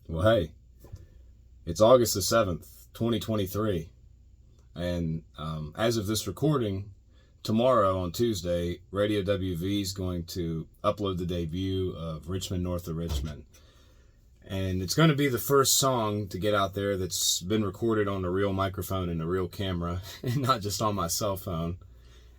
Well, hey, it's August the 7th, 2023. And as of this recording, tomorrow on Tuesday, Radio WV is going to upload the debut of Richmond North of Richmond. And it's going to be the first song to get out there that's been recorded on a real microphone and a real camera, and not just on my cell phone.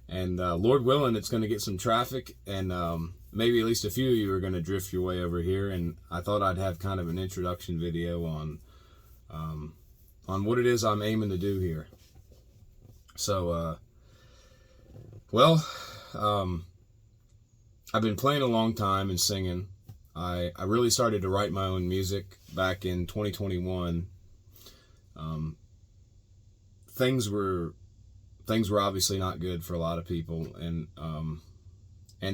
And Lord willing, it's going to get some traffic, and maybe at least a few of you are going to drift your way over here. And I thought I'd have kind of an introduction video on what it is I'm aiming to do here. So, I've been playing a long time and singing. I really started to write my own music back in 2021. Things were obviously not good for a lot of people, and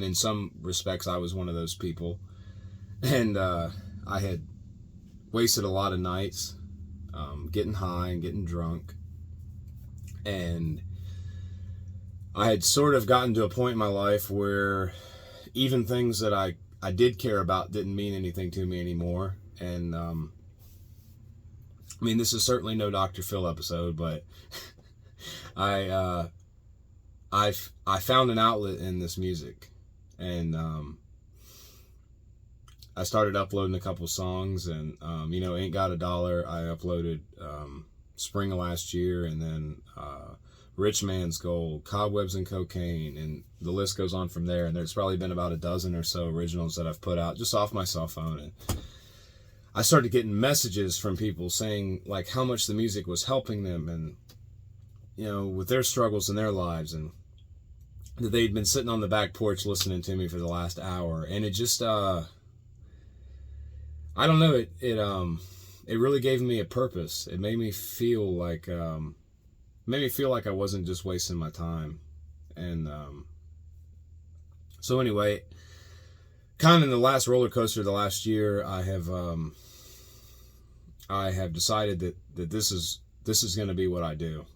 in some respects I was one of those people. And I had wasted a lot of nights getting high and getting drunk, and I had sort of gotten to a point in my life where even things that I did care about didn't mean anything to me anymore. And I mean, this is certainly no Dr. Phil episode, but I found an outlet in this music, and I started uploading a couple songs, and Ain't Got a Dollar I uploaded spring of last year, and then Rich Man's Gold, Cobwebs and Cocaine, and the list goes on from there. And there's probably been about a dozen or so originals that I've put out just off my cell phone. And I started getting messages from people saying like how much the music was helping them, and with their struggles in their lives, and that they'd been sitting on the back porch listening to me for the last hour. And it just I don't know, it really gave me a purpose. It made me feel like I wasn't just wasting my time. And so anyway, kind of in the last roller coaster of the last year, I have decided that this is going to be what I do.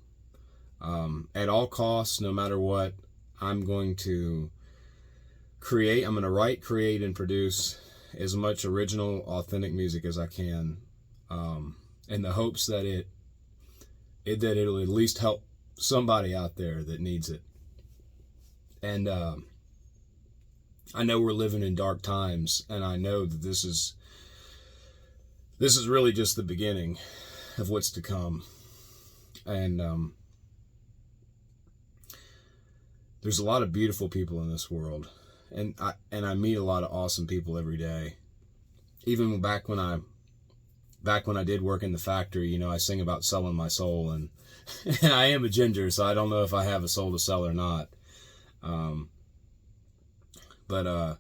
At all costs, no matter what, I'm going to write, create, and produce as much original, authentic music as I can, in the hopes that it'll at least help somebody out there that needs it. And I know we're living in dark times, and I know that this is really just the beginning of what's to come. And there's a lot of beautiful people in this world, and I meet a lot of awesome people every day. Even back when I did work in the factory, I sing about selling my soul, and I am a ginger, so I don't know if I have a soul to sell or not. But I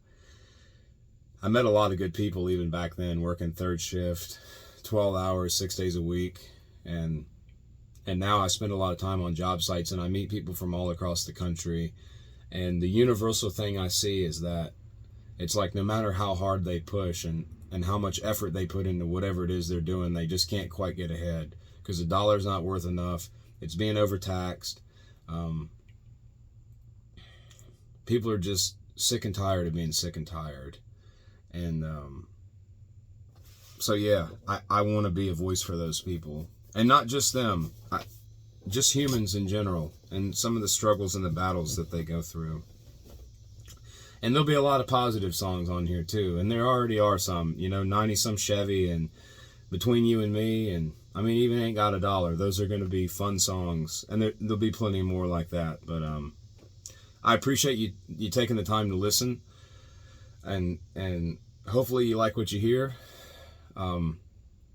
met a lot of good people even back then, working third shift, 12 hours, 6 days a week. And now I spend a lot of time on job sites, and I meet people from all across the country. And the universal thing I see is that it's like no matter how hard they push and how much effort they put into whatever it is they're doing, they just can't quite get ahead because the dollar's not worth enough. It's being overtaxed. People are just sick and tired of being sick and tired. And so yeah, I want to be a voice for those people. And not just them, just humans in general, and some of the struggles and the battles that they go through. And there'll be a lot of positive songs on here too, and there already are some, 90-some Chevy, and Between You and Me, and I mean, even Ain't Got a Dollar. Those are going to be fun songs, and there'll be plenty more like that. But I appreciate you taking the time to listen, and hopefully you like what you hear.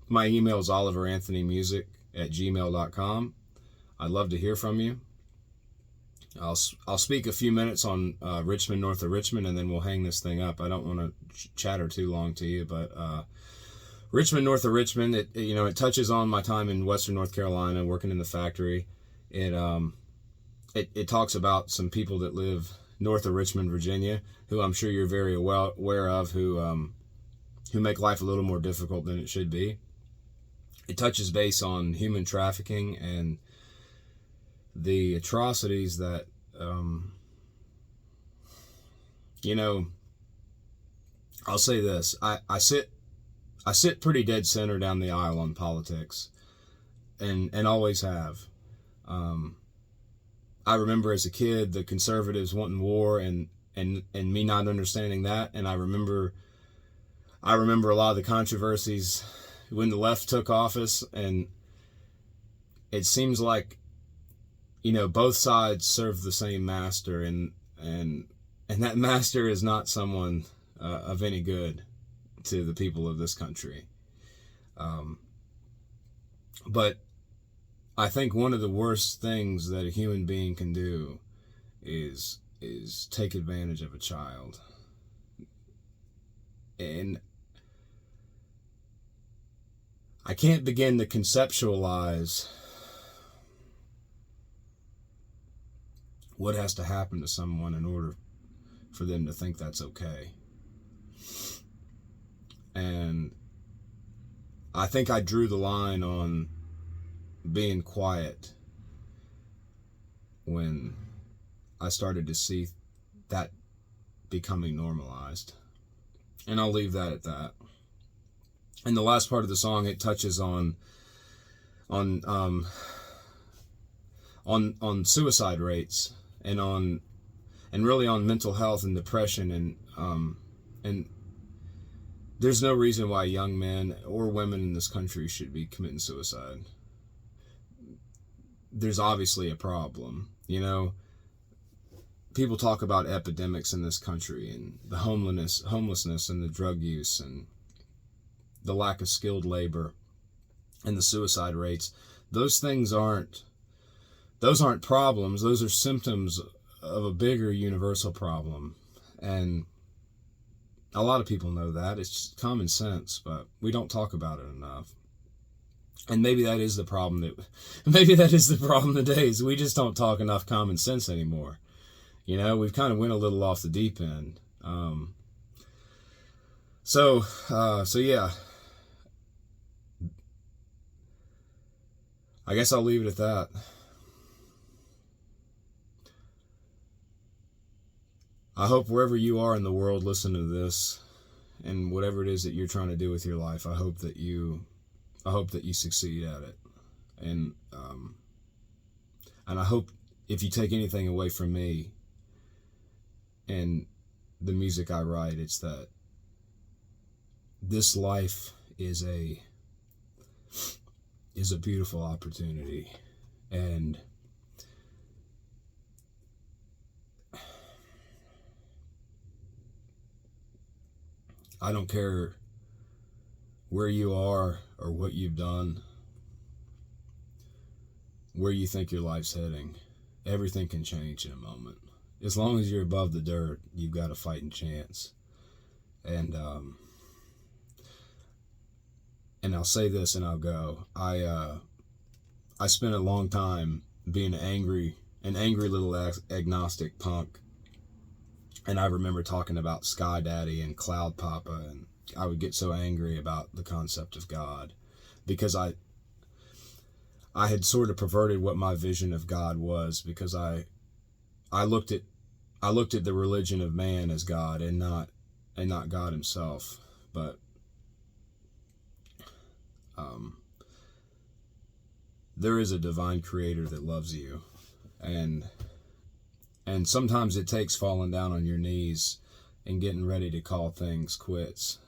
My email is OliverAnthonyMusic@gmail.com. I'd love to hear from you. I'll speak a few minutes on Richmond North of Richmond, and then we'll hang this thing up. I don't want to chatter too long to you, but Richmond North of Richmond, it touches on my time in Western North Carolina working in the factory. It talks about some people that live north of Richmond, Virginia, who I'm sure you're very well aware of, who make life a little more difficult than it should be. It touches base on human trafficking and the atrocities that, I'll say this. I sit I sit pretty dead center down the aisle on politics, and always have. I remember as a kid the conservatives wanting war, and me not understanding that, and I remember a lot of the controversies when the left took office, and it seems like, both sides serve the same master, and that master is not someone of any good to the people of this country. But I think one of the worst things that a human being can do is take advantage of a child. And I can't begin to conceptualize what has to happen to someone in order for them to think that's okay. And I think I drew the line on being quiet when I started to see that becoming normalized. And I'll leave that at that. In the last part of the song, it touches on suicide rates and really on mental health and depression, and there's no reason why young men or women in this country should be committing suicide. There's obviously a problem. People talk about epidemics in this country, and the homelessness and the drug use and the lack of skilled labor and the suicide rates. Those things aren't problems. Those are symptoms of a bigger universal problem. And a lot of people know that. It's just common sense, but we don't talk about it enough. And maybe that is the problem today, is we just don't talk enough common sense anymore. We've kind of went a little off the deep end. So yeah. I guess I'll leave it at that. I hope wherever you are in the world listening to this, and whatever it is that you're trying to do with your life, I hope that you succeed at it. And I hope, if you take anything away from me and the music I write, it's that this life is a beautiful opportunity, and I don't care where you are or what you've done, where you think your life's heading. Everything can change in a moment. As long as you're above the dirt, you've got a fighting chance. And I'll say this and I'll go. I spent a long time being an angry little agnostic punk. And I remember talking about Sky Daddy and Cloud Papa, and I would get so angry about the concept of God, because I had sort of perverted what my vision of God was, because I looked at the religion of man as God, and not God himself. But there is a divine creator that loves you, and sometimes it takes falling down on your knees and getting ready to call things quits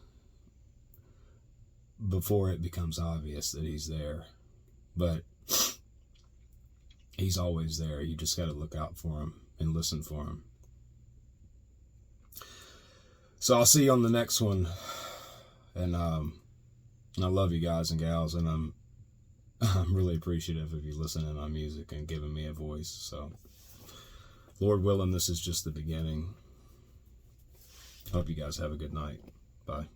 before it becomes obvious that he's there. But he's always there. You just got to look out for him and listen for him. So I'll see you on the next one. And I love you guys and gals, and I'm really appreciative of you listening to my music and giving me a voice. So Lord willing, this is just the beginning. Hope you guys have a good night. Bye.